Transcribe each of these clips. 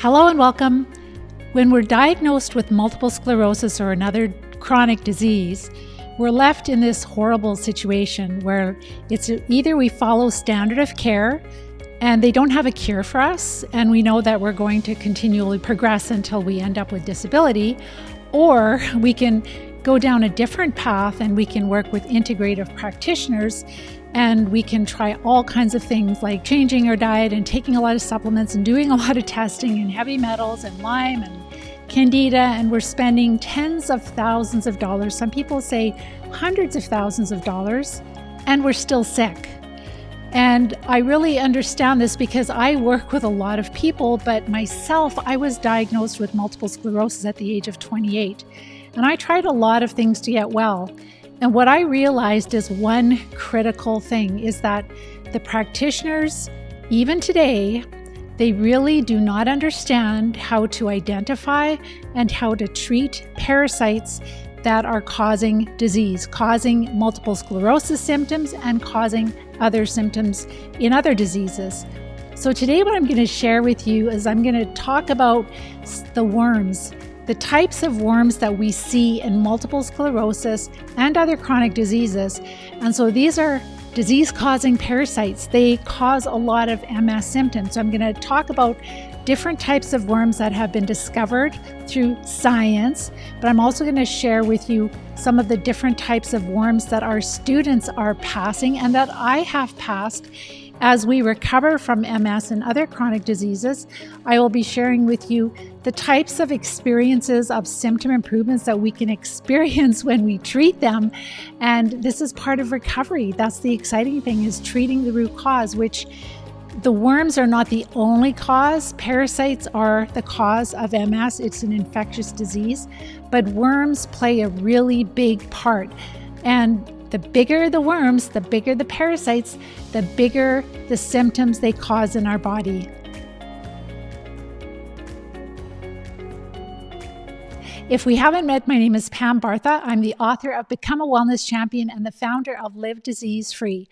Hello and welcome. When we're diagnosed with multiple sclerosis or another chronic disease, we're left in this horrible situation where it's either we follow standard of care and they don't have a cure for us, and we know that we're going to continually progress until we end up with disability, or we can go down a different path and we can work with integrative practitioners and we can try all kinds of things like changing our diet and taking a lot of supplements and doing a lot of testing and heavy metals and Lyme and Candida, and we're spending tens of thousands of dollars, some people say hundreds of thousands of dollars, and we're still sick. And I really understand this because I work with a lot of people, but myself, I was diagnosed with multiple sclerosis at the age of 28. And I tried a lot of things to get well. And what I realized is one critical thing is that the practitioners, even today, they really do not understand how to identify and how to treat parasites that are causing disease, causing multiple sclerosis symptoms and causing other symptoms in other diseases. So today what I'm going to share with you is I'm going to talk about the worms, the types of worms that we see in multiple sclerosis and other chronic diseases. And so these are disease-causing parasites. They cause a lot of MS symptoms. So I'm going to talk about different types of worms that have been discovered through science, but I'm also going to share with you some of the different types of worms that our students are passing and that I have passed as we recover from MS and other chronic diseases. I will be sharing with you the types of experiences of symptom improvements that we can experience when we treat them. And this is part of recovery. That's the exciting thing, is treating the root cause, which the worms are not the only cause. Parasites are the cause of MS. It's an infectious disease, but worms play a really big part. And the bigger the worms, the bigger the parasites, the bigger the symptoms they cause in our body. If we haven't met, my name is Pam Bartha. I'm the author of Become a Wellness Champion and the founder of Live Disease Free.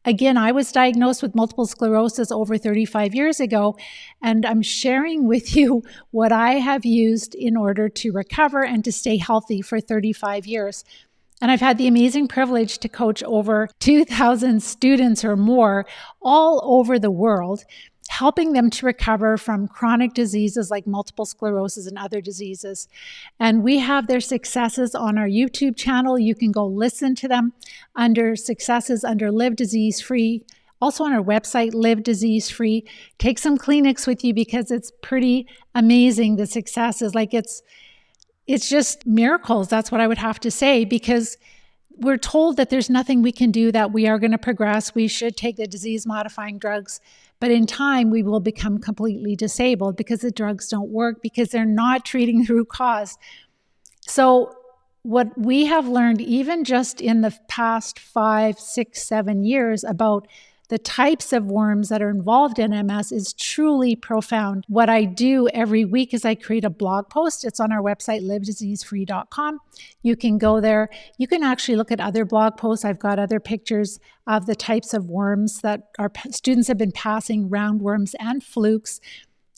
Again, I was diagnosed with multiple sclerosis over 35 years ago, and I'm sharing with you what I have used in order to recover and to stay healthy for 35 years. And I've had the amazing privilege to coach over 2,000 students or more all over the world, helping them to recover from chronic diseases like multiple sclerosis and other diseases. And we have their successes on our YouTube channel. You can go listen to them under successes under Live Disease Free. Also on our website, Live Disease Free. Take some Kleenex with you because it's pretty amazing, the successes. It's just miracles. That's what I would have to say, because we're told that there's nothing we can do, that we are going to progress. We should take the disease-modifying drugs. But in time, we will become completely disabled because the drugs don't work, because they're not treating the root cause. So what we have learned, even just in the past 5, 6, 7 years, about the types of worms that are involved in MS is truly profound. What I do every week is I create a blog post. It's on our website, livediseasefree.com. You can go there. You can actually look at other blog posts. I've got other pictures of the types of worms that our students have been passing, roundworms and flukes.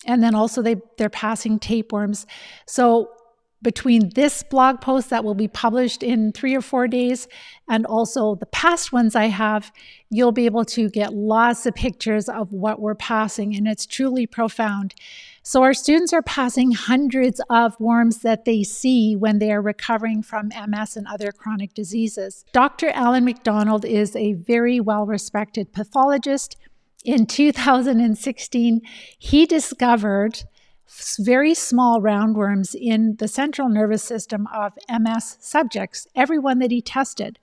And then also they're passing tapeworms. So between this blog post that will be published in 3 or 4 days and also the past ones I have, you'll be able to get lots of pictures of what we're passing, and it's truly profound. So our students are passing hundreds of worms that they see when they are recovering from MS and other chronic diseases. Dr. Alan McDonald is a very well-respected pathologist. In 2016, he discovered very small roundworms in the central nervous system of MS subjects, everyone that he tested.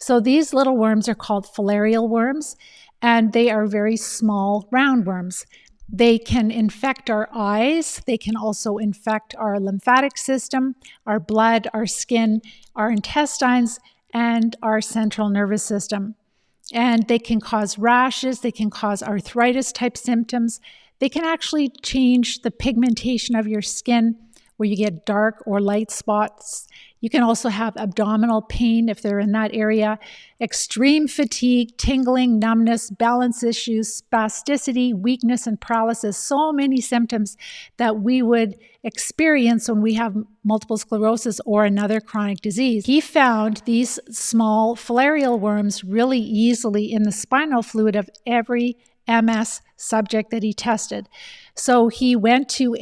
So these little worms are called filarial worms, and they are very small roundworms. They can infect our eyes. They can also infect our lymphatic system, our blood, our skin, our intestines, and our central nervous system. And they can cause rashes. They can cause arthritis type symptoms. They can actually change the pigmentation of your skin where you get dark or light spots. You can also have abdominal pain if they're in that area, extreme fatigue, tingling, numbness, balance issues, spasticity, weakness, and paralysis. So many symptoms that we would experience when we have multiple sclerosis or another chronic disease. He found these small filarial worms really easily in the spinal fluid of every MS subject that he tested. So he went to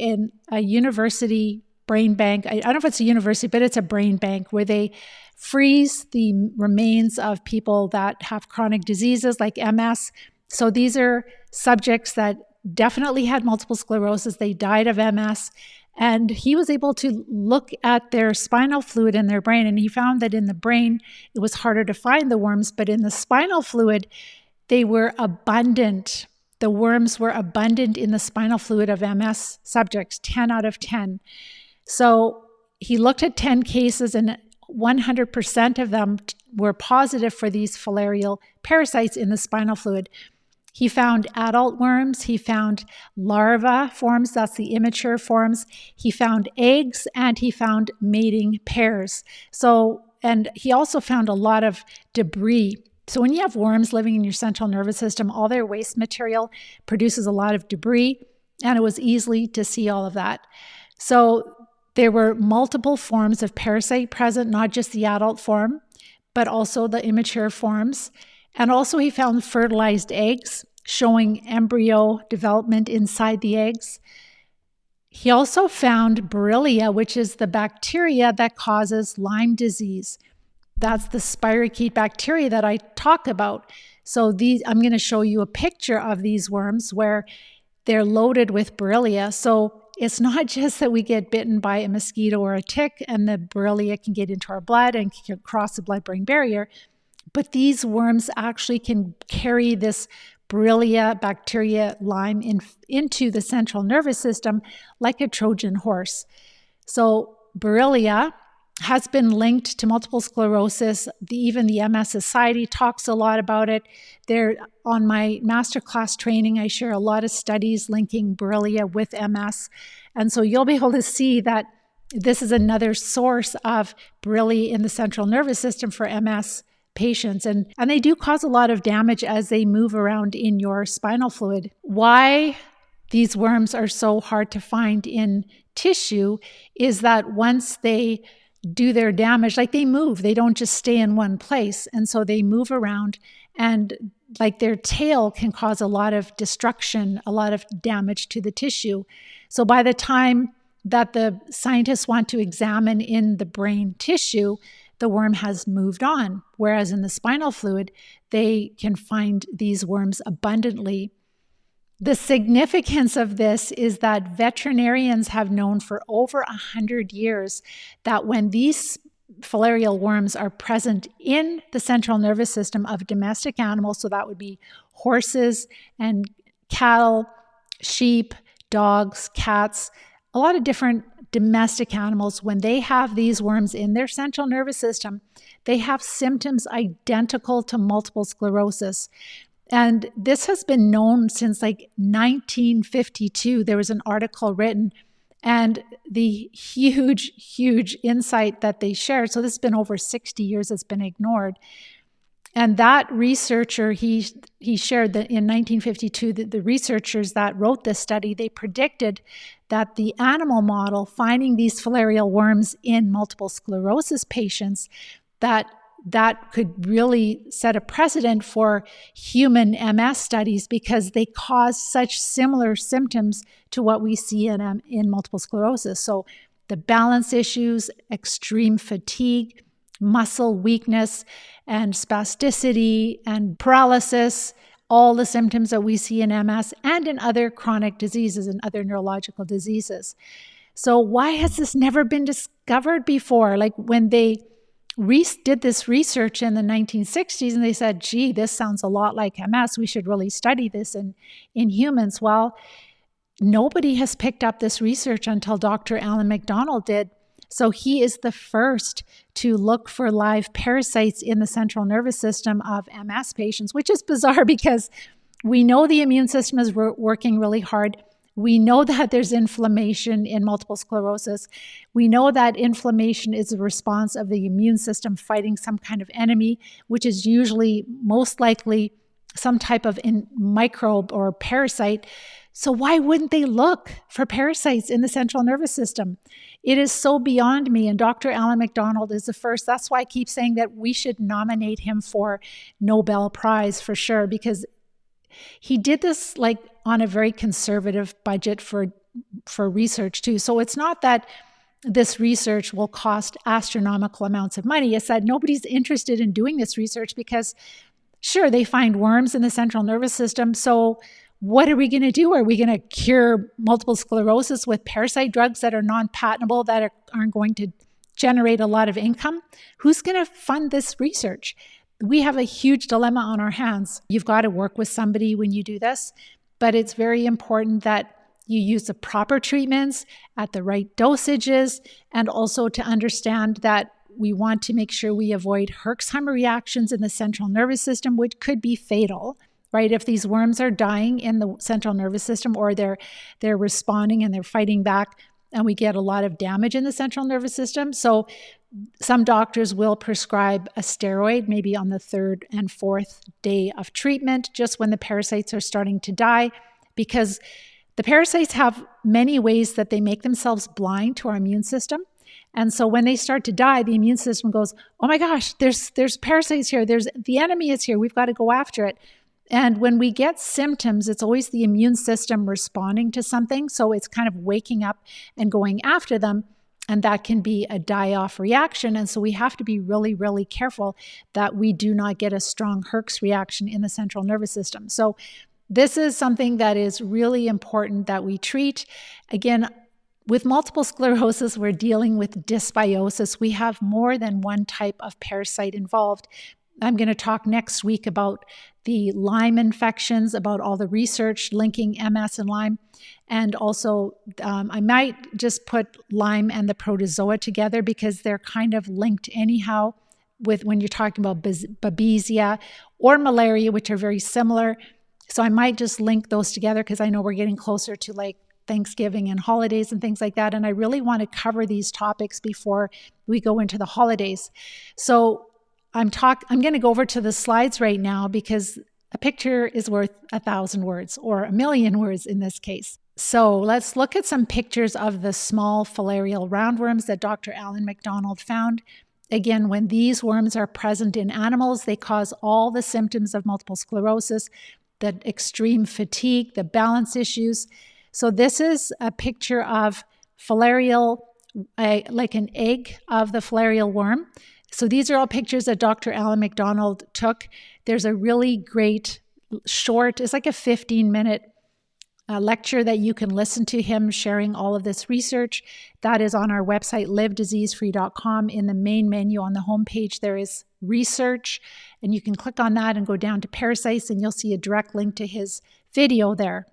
a university brain bank. I don't know if it's a university, but it's a brain bank where they freeze the remains of people that have chronic diseases like MS. So these are subjects that definitely had multiple sclerosis. They died of MS. And he was able to look at their spinal fluid in their brain, and he found that in the brain, it was harder to find the worms, but in the spinal fluid, they were abundant. The worms were abundant in the spinal fluid of MS subjects, 10 out of 10. So he looked at 10 cases, and 100% of them were positive for these filarial parasites in the spinal fluid. He found adult worms, he found larva forms, that's the immature forms, he found eggs, and he found mating pairs. And he also found a lot of debris. So when you have worms living in your central nervous system, all their waste material produces a lot of debris, and it was easy to see all of that. So there were multiple forms of parasite present, not just the adult form, but also the immature forms. And also he found fertilized eggs showing embryo development inside the eggs. He also found Borrelia, which is the bacteria that causes Lyme disease. That's the spirochete bacteria that I talk about. So I'm going to show you a picture of these worms where they're loaded with Borrelia. So it's not just that we get bitten by a mosquito or a tick and the Borrelia can get into our blood and can cross the blood-brain barrier, but these worms actually can carry this Borrelia bacteria Lyme into the central nervous system like a Trojan horse. So Borrelia has been linked to multiple sclerosis. Even the MS Society talks a lot about it. On my masterclass training, I share a lot of studies linking Borrelia with MS. And so you'll be able to see that this is another source of Borrelia in the central nervous system for MS patients. And they do cause a lot of damage as they move around in your spinal fluid. Why these worms are so hard to find in tissue is that once they do their damage, like they move, they don't just stay in one place. And so they move around, and like their tail can cause a lot of destruction, a lot of damage to the tissue. So by the time that the scientists want to examine in the brain tissue, the worm has moved on. Whereas in the spinal fluid, they can find these worms abundantly. The significance of this is that veterinarians have known for over 100 years that when these filarial worms are present in the central nervous system of domestic animals, so that would be horses and cattle, sheep, dogs, cats, a lot of different domestic animals, when they have these worms in their central nervous system, they have symptoms identical to multiple sclerosis. And this has been known since like 1952. There was an article written, and the huge insight that they shared. So this has been over 60 years, it's been ignored. And that researcher, he shared that in 1952, the researchers that wrote this study, they predicted that the animal model finding these filarial worms in multiple sclerosis patients, that could really set a precedent for human MS studies because they cause such similar symptoms to what we see in multiple sclerosis. So the balance issues, extreme fatigue, muscle weakness, and spasticity and paralysis, all the symptoms that we see in MS and in other chronic diseases and other neurological diseases. So why has this never been discovered before? Like when they did this research in the 1960s and they said, gee, this sounds a lot like MS, we should really study this in humans. Well, nobody has picked up this research until Dr. Alan MacDonald did. So he is the first to look for live parasites in the central nervous system of MS patients, which is bizarre because we know the immune system is working really hard. We know that there's inflammation in multiple sclerosis. We know that inflammation is a response of the immune system fighting some kind of enemy, which is usually most likely some type of microbe or parasite. So why wouldn't they look for parasites in the central nervous system? It is so beyond me. And Dr. Alan MacDonald is the first. That's why I keep saying that we should nominate him for Nobel Prize for sure, because he did this like on a very conservative budget for research too. So it's not that this research will cost astronomical amounts of money. It's that nobody's interested in doing this research because sure, they find worms in the central nervous system. So what are we going to do? Are we going to cure multiple sclerosis with parasite drugs that are non-patentable, that aren't going to generate a lot of income? Who's going to fund this research? We have a huge dilemma on our hands. You've got to work with somebody when you do this, but it's very important that you use the proper treatments at the right dosages, and also to understand that we want to make sure we avoid Herxheimer reactions in the central nervous system, which could be fatal, right? If these worms are dying in the central nervous system, or they're responding and they're fighting back, and we get a lot of damage in the central nervous system. So some doctors will prescribe a steroid maybe on the third and fourth day of treatment, just when the parasites are starting to die, because the parasites have many ways that they make themselves blind to our immune system. And so when they start to die, the immune system goes, oh my gosh, there's parasites here. The enemy is here. We've got to go after it. And when we get symptoms, it's always the immune system responding to something. So it's kind of waking up and going after them. And that can be a die-off reaction. And so we have to be really, really careful that we do not get a strong Herx reaction in the central nervous system. So this is something that is really important that we treat. Again, with multiple sclerosis, we're dealing with dysbiosis. We have more than one type of parasite involved. I'm going to talk next week about the Lyme infections, about all the research linking MS and Lyme. And also, I might just put Lyme and the protozoa together because they're kind of linked anyhow with when you're talking about babesia or malaria, which are very similar. So I might just link those together because I know we're getting closer to like Thanksgiving and holidays and things like that. And I really want to cover these topics before we go into the holidays. So I'm going to go over to the slides right now because a picture is worth 1,000 words, or 1,000,000 words in this case. So let's look at some pictures of the small filarial roundworms that Dr. Alan MacDonald found. Again, when these worms are present in animals, they cause all the symptoms of multiple sclerosis, the extreme fatigue, the balance issues. So this is a picture of filarial, like an egg of the filarial worm. So these are all pictures that Dr. Alan MacDonald took. There's a really great short, it's like a 15-minute lecture that you can listen to him sharing all of this research. That is on our website, livediseasefree.com. In the main menu on the homepage, there is research, and you can click on that and go down to parasites, and you'll see a direct link to his video there.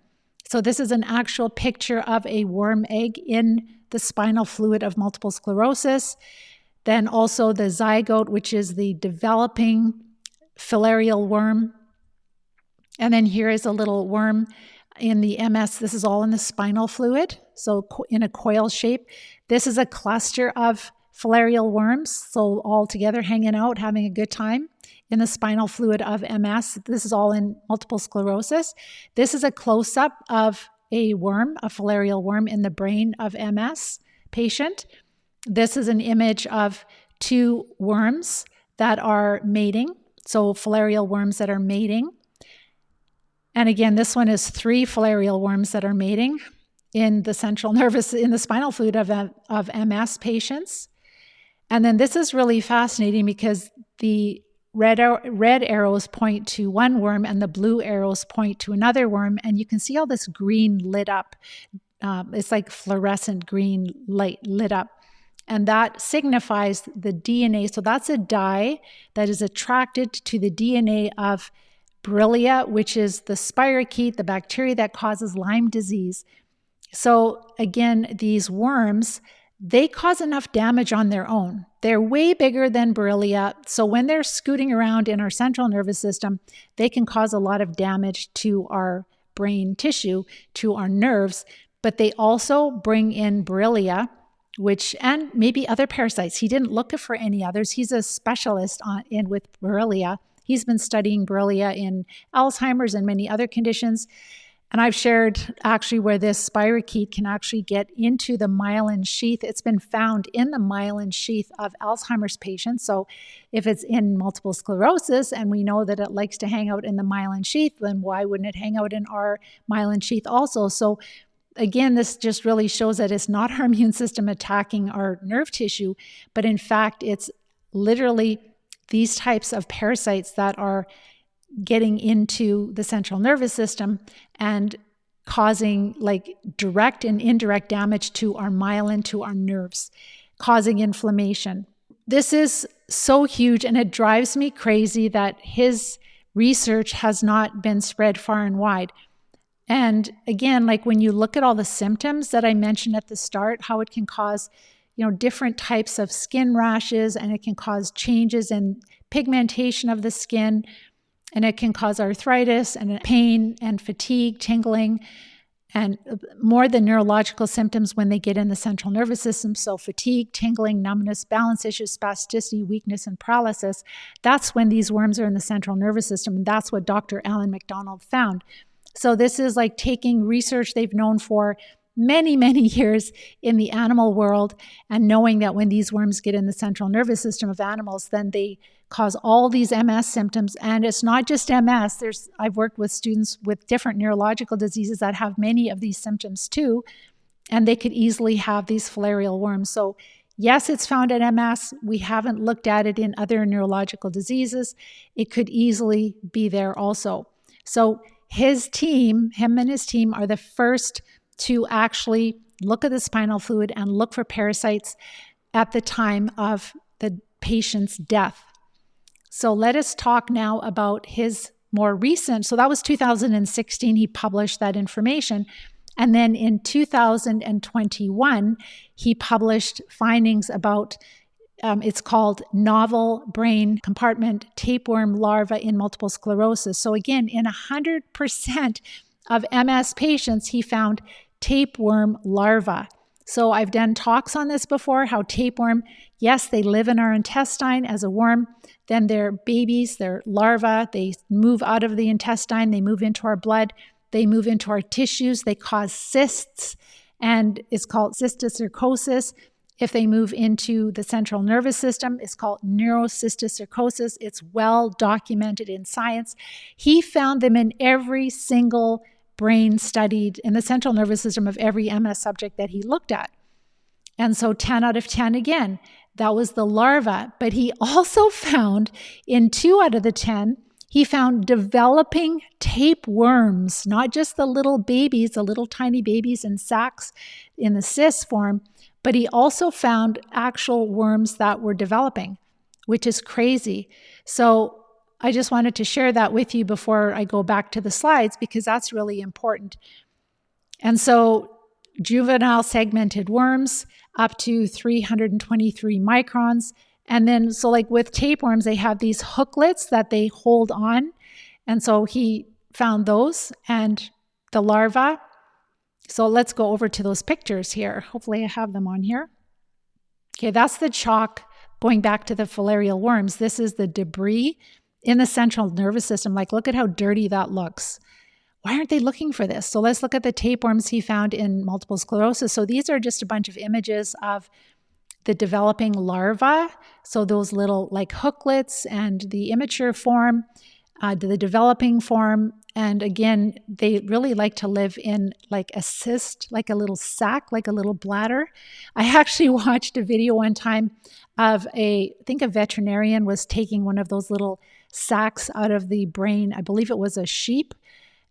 So this is an actual picture of a worm egg in the spinal fluid of multiple sclerosis. Then also the zygote, which is the developing filarial worm. And then here is a little worm in the MS. This is all in the spinal fluid, so in a coil shape. This is a cluster of filarial worms, so all together hanging out, having a good time in the spinal fluid of MS. This is all in multiple sclerosis. This is a close-up of a worm, a filarial worm in the brain of MS patient. This is an image of two worms that are mating, so filarial worms that are mating. And again, this one is 3 filarial worms that are mating in the central nervous, in the spinal fluid of MS patients. And then this is really fascinating because the red arrows point to one worm and the blue arrows point to another worm. And you can see all this green lit up. It's like fluorescent green light lit up. And that signifies the DNA. So that's a dye that is attracted to the DNA of Borrelia, which is the spirochete, the bacteria that causes Lyme disease. So again, these worms, they cause enough damage on their own. They're way bigger than Borrelia. So when they're scooting around in our central nervous system, they can cause a lot of damage to our brain tissue to our nerves, but they also bring in Borrelia, and maybe other parasites. He didn't look for any others. He's a specialist with Borrelia. He's been studying Borrelia in Alzheimer's and many other conditions. And I've shared actually where this spirochete can actually get into the myelin sheath. It's been found in the myelin sheath of Alzheimer's patients. So if it's in multiple sclerosis and we know that it likes to hang out in the myelin sheath, then why wouldn't it hang out in our myelin sheath also? So again, this just really shows that it's not our immune system attacking our nerve tissue, but in fact, it's literally these types of parasites that are getting into the central nervous system and causing like direct and indirect damage to our myelin, to our nerves, causing inflammation. This is so huge, and it drives me crazy that his research has not been spread far and wide. And again, like when you look at all the symptoms that I mentioned at the start, how it can cause, different types of skin rashes, and it can cause changes in pigmentation of the skin, and it can cause arthritis and pain and fatigue, tingling, and more the neurological symptoms when they get in the central nervous system. So fatigue, tingling, numbness, balance issues, spasticity, weakness, and paralysis. That's when these worms are in the central nervous system. And that's what Dr. Alan MacDonald found. So this is like taking research they've known for many, many years in the animal world and knowing that when these worms get in the central nervous system of animals, then they cause all these MS symptoms. And it's not just MS. I've worked with students with different neurological diseases that have many of these symptoms too, and they could easily have these filarial worms. So yes, it's found in MS. We haven't looked at it in other neurological diseases. It could easily be there also. So him and his team are the first to actually look at the spinal fluid and look for parasites at the time of the patient's death. So let us talk now about his more recent. So that was 2016, he published that information. And then in 2021, he published findings about, it's called novel brain compartment tapeworm larva in multiple sclerosis. So again, in 100% of MS patients, he found tapeworm larvae. So I've done talks on this before, how tapeworm, yes, they live in our intestine as a worm. Then they're babies, they're larvae. They move out of the intestine. They move into our blood. They move into our tissues. They cause cysts, and it's called cysticercosis. If they move into the central nervous system, it's called neurocysticercosis. It's well documented in science. He found them in every single brain studied in the central nervous system of every MS subject that he looked at. And so 10 out of 10 again, that was the larva. But he also found in 2 out of the 10, he found developing tapeworms, not just the little babies, the little tiny babies in sacs in the cyst form, but he also found actual worms that were developing, which is crazy. So I just wanted to share that with you before I go back to the slides, because that's really important. And so juvenile segmented worms up to 323 microns. And then, so like with tapeworms, they have these hooklets that they hold on. And so he found those and the larvae. So let's go over to those pictures here. Hopefully I have them on here. Okay, that's the chalk going back to the filarial worms. This is the debris in the central nervous system. Like, look at how dirty that looks. Why aren't they looking for this? So let's look at the tapeworms he found in multiple sclerosis. So these are just a bunch of images of the developing larvae. So those little like hooklets and the immature form, the developing form. And again, they really like to live in like a cyst, like a little sac, like a little bladder. I actually watched a video one time of I think a veterinarian was taking one of those little sacs out of the brain. I believe it was a sheep.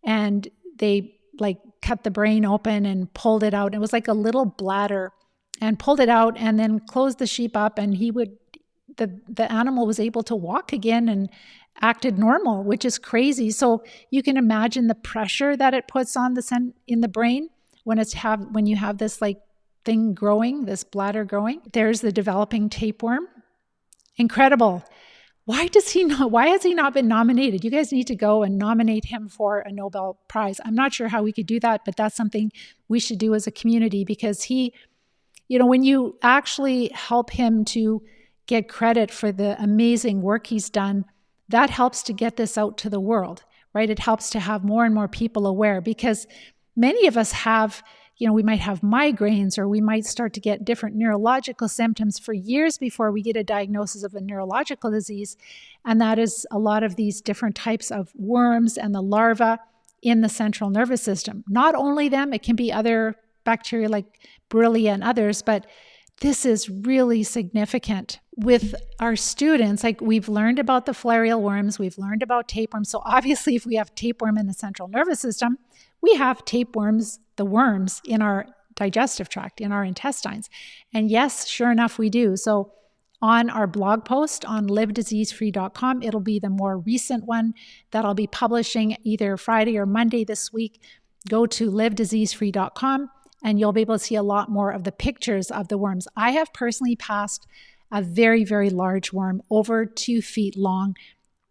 And they like cut the brain open and pulled it out. It was like a little bladder, and pulled it out and then closed the sheep up, and the animal was able to walk again and acted normal, which is crazy. So you can imagine the pressure that it puts on in the brain when you have this like thing growing, this bladder growing. There's the developing tapeworm. Incredible. why has he not been nominated? You guys need to go and nominate him for a Nobel Prize. I'm not sure how we could do that, but that's something we should do as a community, because he, when you actually help him to get credit for the amazing work he's done, that helps to get this out to the world, right? It helps to have more and more people aware, because many of us have, we might have migraines, or we might start to get different neurological symptoms for years before we get a diagnosis of a neurological disease. And that is a lot of these different types of worms and the larvae in the central nervous system. Not only them, it can be other bacteria like Borrelia and others, but this is really significant. With our students, like, we've learned about the filarial worms, we've learned about tapeworms. So obviously, if we have tapeworm in the central nervous system, we have tapeworms, the worms, in our digestive tract, in our intestines. And yes, sure enough, we do. So on our blog post on livediseasefree.com, it'll be the more recent one that I'll be publishing either Friday or Monday this week. Go to livediseasefree.com and you'll be able to see a lot more of the pictures of the worms. I have personally passed a very, very large worm, over 2 feet long.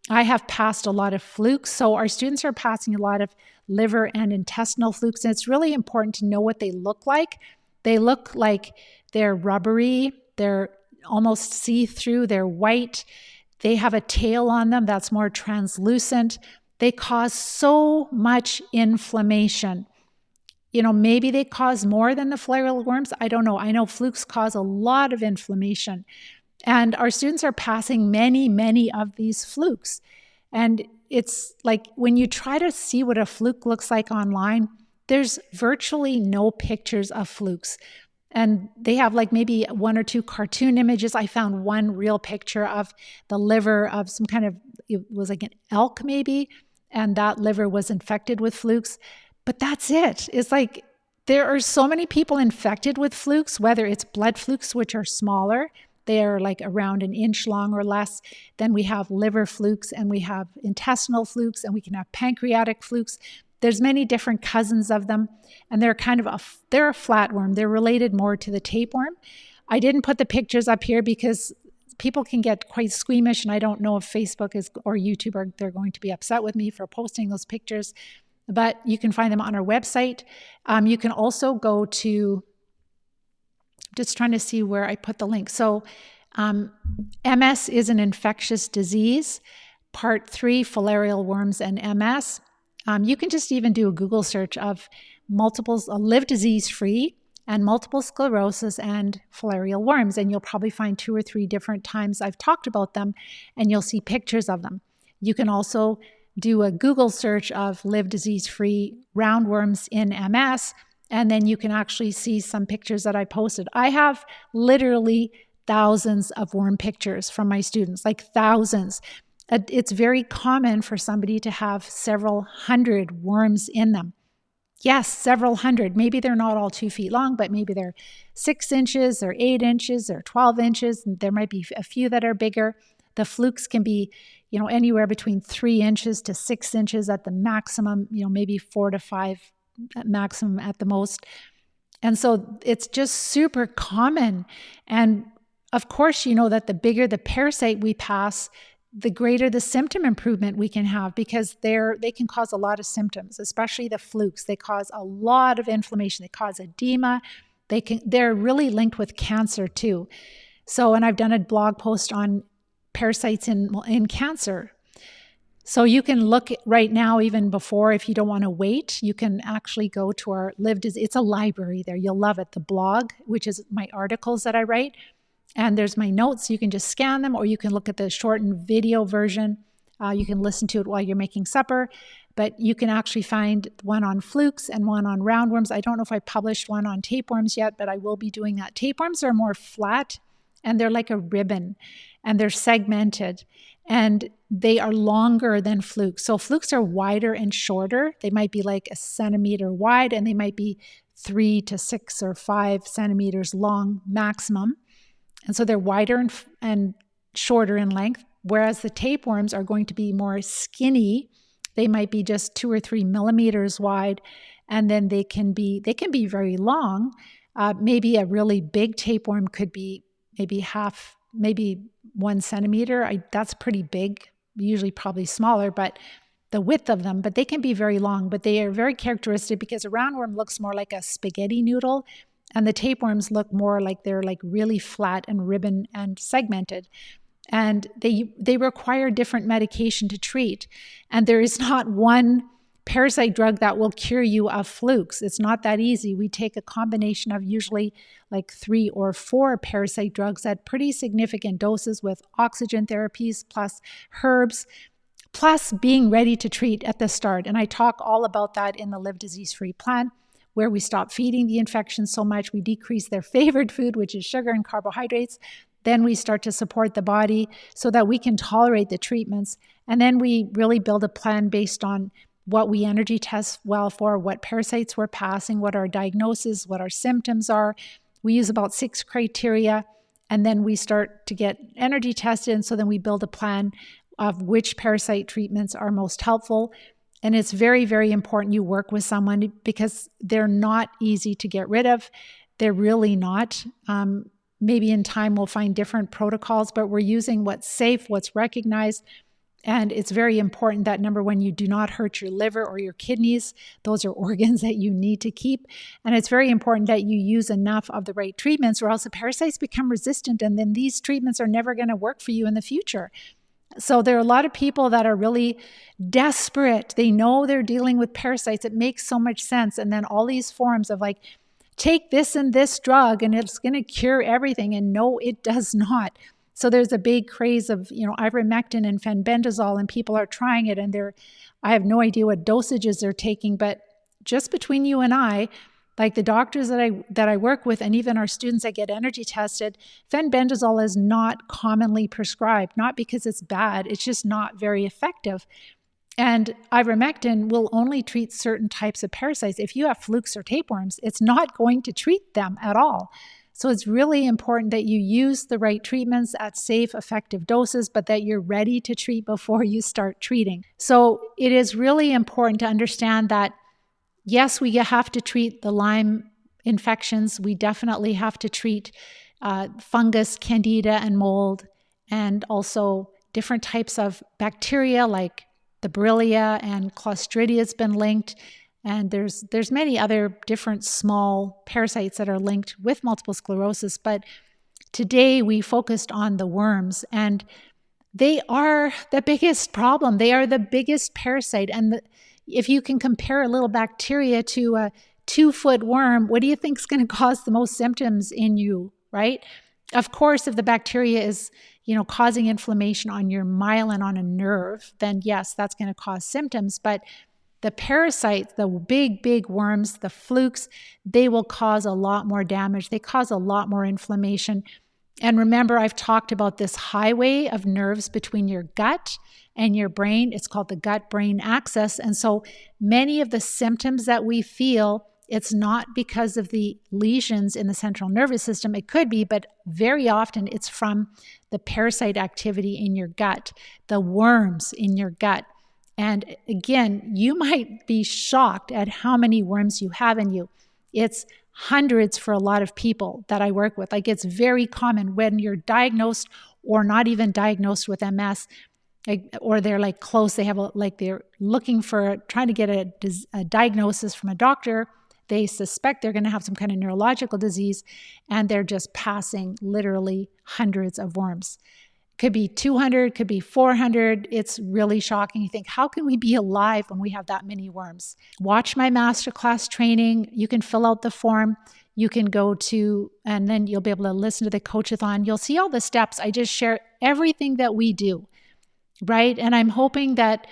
I have passed a lot of flukes. So our students are passing a lot of liver and intestinal flukes. And it's really important to know what they look like. They look like they're rubbery. They're almost see-through. They're white. They have a tail on them that's more translucent. They cause so much inflammation. Maybe they cause more than the filarial worms. I don't know. I know flukes cause a lot of inflammation. And our students are passing many, many of these flukes. And it's like, when you try to see what a fluke looks like online, there's virtually no pictures of flukes. And they have like maybe 1 or 2 cartoon images. I found one real picture of the liver of some kind of, it was like an elk maybe, and that liver was infected with flukes. But that's it. It's like, there are so many people infected with flukes, whether it's blood flukes, which are smaller. They are like around 1 inch long or less. Then we have liver flukes, and we have intestinal flukes, and we can have pancreatic flukes. There's many different cousins of them, and they're they're a flatworm. They're related more to the tapeworm. I didn't put the pictures up here because people can get quite squeamish, and I don't know if Facebook or YouTube they're going to be upset with me for posting those pictures. But you can find them on our website. You can also go to, just trying to see where I put the link. So MS is an infectious disease. Part 3, filarial worms and MS. You can just even do a Google search of live disease-free and multiple sclerosis and filarial worms, and you'll probably find 2 or 3 different times I've talked about them, and you'll see pictures of them. You can also do a Google search of live disease-free roundworms in MS, and then you can actually see some pictures that I posted. I have literally thousands of worm pictures from my students, like thousands. It's very common for somebody to have several hundred worms in them. Yes, several hundred. Maybe they're not all 2 feet long, but maybe they're 6 inches or 8 inches or 12 inches. And there might be a few that are bigger. The flukes can be, anywhere between 3 inches to 6 inches at the maximum, maybe 4 to 5 at maximum at the most. And so it's just super common. And of course, that the bigger the parasite we pass, the greater the symptom improvement we can have, because they can cause a lot of symptoms, especially the flukes. They cause a lot of inflammation. They cause edema. They're really linked with cancer too. So, and I've done a blog post on parasites in cancer. So you can look right now, even before, if you don't want to wait, you can actually go to our it's a library there. You'll love it. The blog, which is my articles that I write. And there's my notes. You can just scan them, or you can look at the shortened video version. You can listen to it while you're making supper. But you can actually find one on flukes and one on roundworms. I don't know if I published one on tapeworms yet, but I will be doing that. Tapeworms are more flat, and they're like a ribbon, and they're segmented, and they are longer than flukes. So flukes are wider and shorter. They might be like 1 centimeter wide, and they might be 3 to 6 or 5 centimeters long maximum. And so they're wider and shorter in length, whereas the tapeworms are going to be more skinny. They might be just 2 or 3 millimeters wide, and then they can be very long. Maybe a really big tapeworm could be maybe half maybe 1 centimeter. That's pretty big, usually probably smaller, but the width of them, but they can be very long, but they are very characteristic because a roundworm looks more like a spaghetti noodle, and the tapeworms look more like they're like really flat and ribbon and segmented. And they require different medication to treat. And there is not one parasite drug that will cure you of flukes. It's not that easy. We take a combination of usually like 3 or 4 parasite drugs at pretty significant doses with oxygen therapies plus herbs, plus being ready to treat at the start. And I talk all about that in the Live Disease-Free plan, where we stop feeding the infection so much, we decrease their favorite food, which is sugar and carbohydrates. Then we start to support the body so that we can tolerate the treatments. And then we really build a plan based on what we energy test well for, what parasites we're passing, what our diagnosis, what our symptoms are. We use about 6 criteria, and then we start to get energy tested. And so then we build a plan of which parasite treatments are most helpful. And it's very, very important you work with someone because they're not easy to get rid of. They're really not. Maybe in time we'll find different protocols, but we're using what's safe, what's recognized. And it's very important that, number one, you do not hurt your liver or your kidneys. Those are organs that you need to keep. And it's very important that you use enough of the right treatments, or else the parasites become resistant, and then these treatments are never going to work for you in the future. So there are a lot of people that are really desperate. They know they're dealing with parasites. It makes so much sense. And then all these forms of like, take this and this drug and it's going to cure everything. And no, it does not. So there's a big craze of, ivermectin and fenbendazole, and people are trying it, and I have no idea what dosages they're taking, but just between you and I, like the doctors that I work with, and even our students that get energy tested, fenbendazole is not commonly prescribed, not because it's bad, it's just not very effective. And ivermectin will only treat certain types of parasites. If you have flukes or tapeworms, it's not going to treat them at all. So it's really important that you use the right treatments at safe, effective doses, but that you're ready to treat before you start treating. So it is really important to understand that, yes, we have to treat the Lyme infections. We definitely have to treat fungus, candida, and mold, and also different types of bacteria like the Borrelia and Clostridia has been linked. And there's many other different small parasites that are linked with multiple sclerosis. But today we focused on the worms, and they are the biggest problem. They are the biggest parasite. And if you can compare a little bacteria to a 2-foot worm, what do you think is going to cause the most symptoms in you, right? Of course, if the bacteria is, causing inflammation on your myelin, on a nerve, then yes, that's going to cause symptoms. But the parasites, the big, big worms, the flukes, they will cause a lot more damage. They cause a lot more inflammation. And remember, I've talked about this highway of nerves between your gut and your brain. It's called the gut-brain axis. And so many of the symptoms that we feel, it's not because of the lesions in the central nervous system. It could be, but very often it's from the parasite activity in your gut, the worms in your gut. And again, you might be shocked at how many worms you have in you. It's hundreds for a lot of people that I work with. Like, it's very common when you're diagnosed or not even diagnosed with MS, or they're like close, they're looking for, trying to get a diagnosis from a doctor. They suspect they're going to have some kind of neurological disease, and they're just passing literally hundreds of worms. Could be 200, could be 400. It's really shocking. You think, how can we be alive when we have that many worms? Watch my masterclass training. You can fill out the form. You can go to, and then you'll be able to listen to the coach-a-thon. You'll see all the steps. I just share everything that we do, right? And I'm hoping that,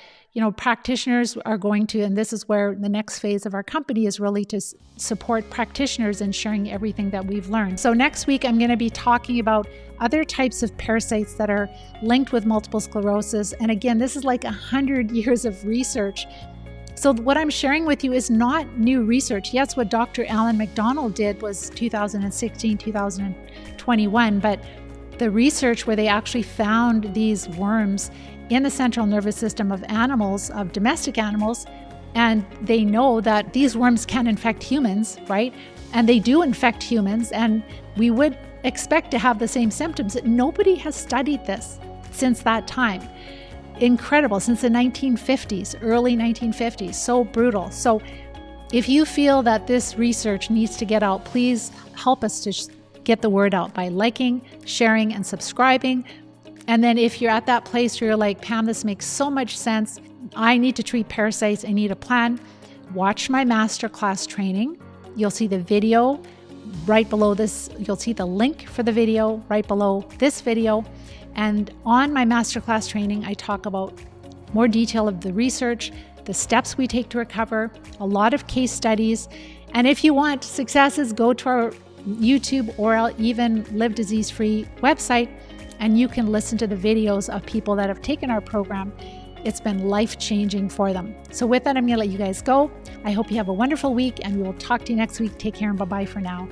practitioners are going to, and this is where the next phase of our company is really to support practitioners in sharing everything that we've learned. So next week, I'm going to be talking about other types of parasites that are linked with multiple sclerosis. And again, this is like 100 years of research. So what I'm sharing with you is not new research. Yes, what Dr. Alan McDonald did was 2016, 2021, but the research where they actually found these worms in the central nervous system of animals, of domestic animals, and they know that these worms can infect humans, right? And they do infect humans, and we would expect to have the same symptoms. Nobody has studied this since that time. Incredible, since the 1950s, early 1950s, so brutal. So if you feel that this research needs to get out, please help us to get the word out by liking, sharing, and subscribing. And then if you're at that place where you're like, Pam, this makes so much sense, I need to treat parasites, I need a plan, watch my masterclass training. You'll see the video right below this. You'll see the link for the video right below this video. And on my masterclass training, I talk about more detail of the research, the steps we take to recover, a lot of case studies. And if you want successes, go to our YouTube or even Live Disease Free website, and you can listen to the videos of people that have taken our program. It's been life-changing for them. So with that, I'm going to let you guys go. I hope you have a wonderful week, and we will talk to you next week. Take care and bye-bye for now.